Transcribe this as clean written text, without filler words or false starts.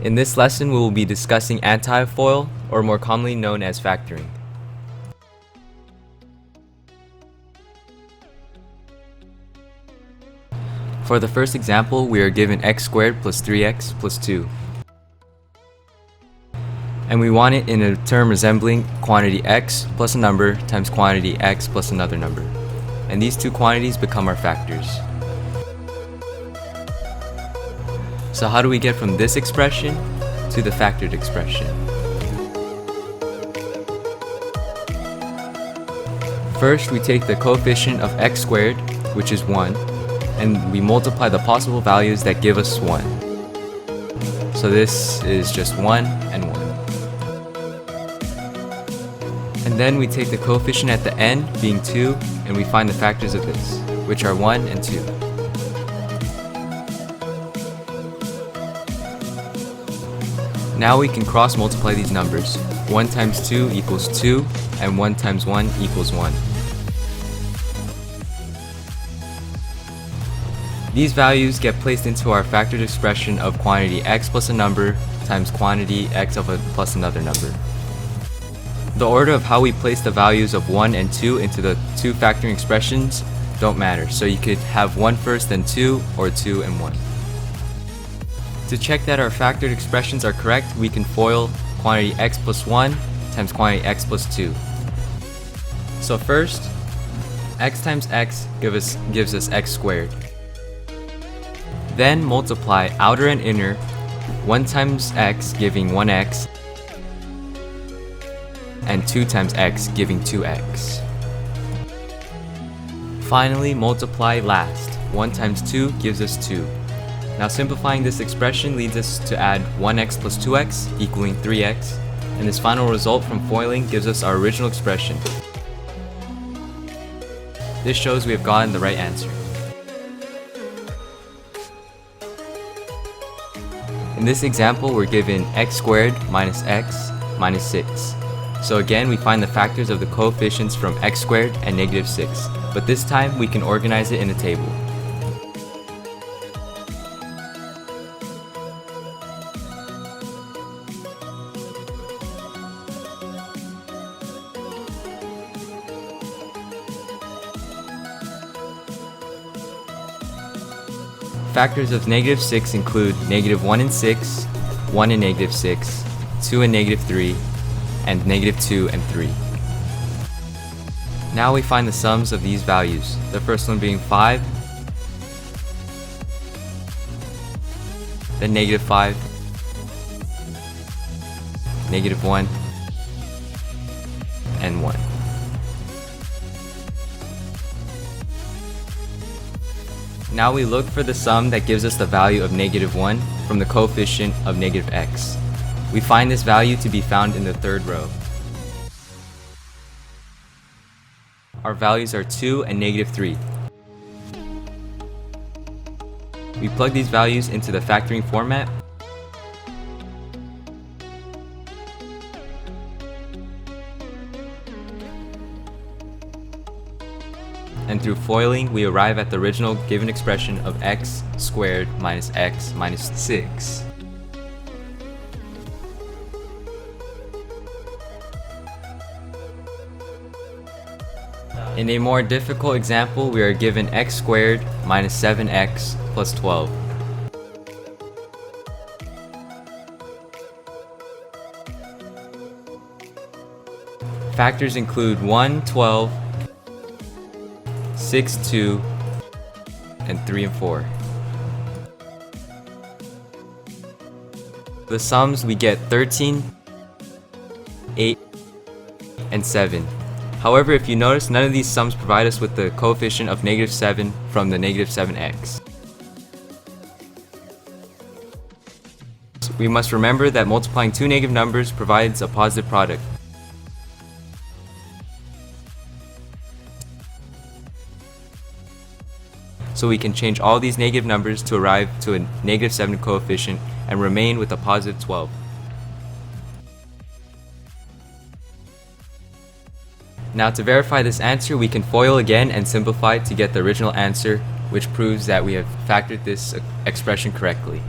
In this lesson, we will be discussing antifoil, or more commonly known as factoring. For the first example, we are given x squared plus 3x plus 2. And we want it in a term resembling quantity x plus a number times quantity x plus another number. And these two quantities become our factors. So how do we get from this expression to the factored expression? First, we take the coefficient of x squared, which is 1, and we multiply the possible values that give us 1. So this is just 1 and 1. And then we take the coefficient at the end, being 2, and we find the factors of this, which are 1 and 2. Now we can cross multiply these numbers. 1 times 2 equals 2, and 1 times 1 equals 1. These values get placed into our factored expression of quantity x plus a number times quantity x plus another number. The order of how we place the values of 1 and 2 into the two factoring expressions don't matter, so you could have 1 first then 2, or 2 and 1. To check that our factored expressions are correct, we can FOIL quantity x plus 1 times quantity x plus 2. So first, x times x gives us x squared. Then multiply outer and inner, 1 times x giving 1x, and 2 times x giving 2x. Finally, multiply last. 1 times 2 gives us 2. Now simplifying this expression leads us to add 1x plus 2x equaling 3x, and this final result from foiling gives us our original expression. This shows we have gotten the right answer. In this example, we're given x squared minus x minus 6. So again, we find the factors of the coefficients from x squared and negative 6, but this time we can organize it in a table. Factors of negative 6 include negative 1 and 6, 1 and negative 6, 2 and negative 3, and negative 2 and 3. Now we find the sums of these values, the first one being 5, then negative 5, negative 1, and 1. Now we look for the sum that gives us the value of negative 1 from the coefficient of negative x. We find this value to be found in the third row. Our values are 2 and negative 3. We plug these values into the factoring format. And through foiling, we arrive at the original given expression of x squared minus x minus 6. In a more difficult example, we are given x squared minus 7x plus 12. Factors include 1, 12, 6, 2, and 3 and 4. The sums, we get 13, 8, and 7. However, if you notice, none of these sums provide us with the coefficient of negative 7 from the negative 7x. We must remember that multiplying two negative numbers provides a positive product. So we can change all these negative numbers to arrive to a negative 7 coefficient and remain with a positive 12. Now to verify this answer, we can FOIL again and simplify to get the original answer, which proves that we have factored this expression correctly.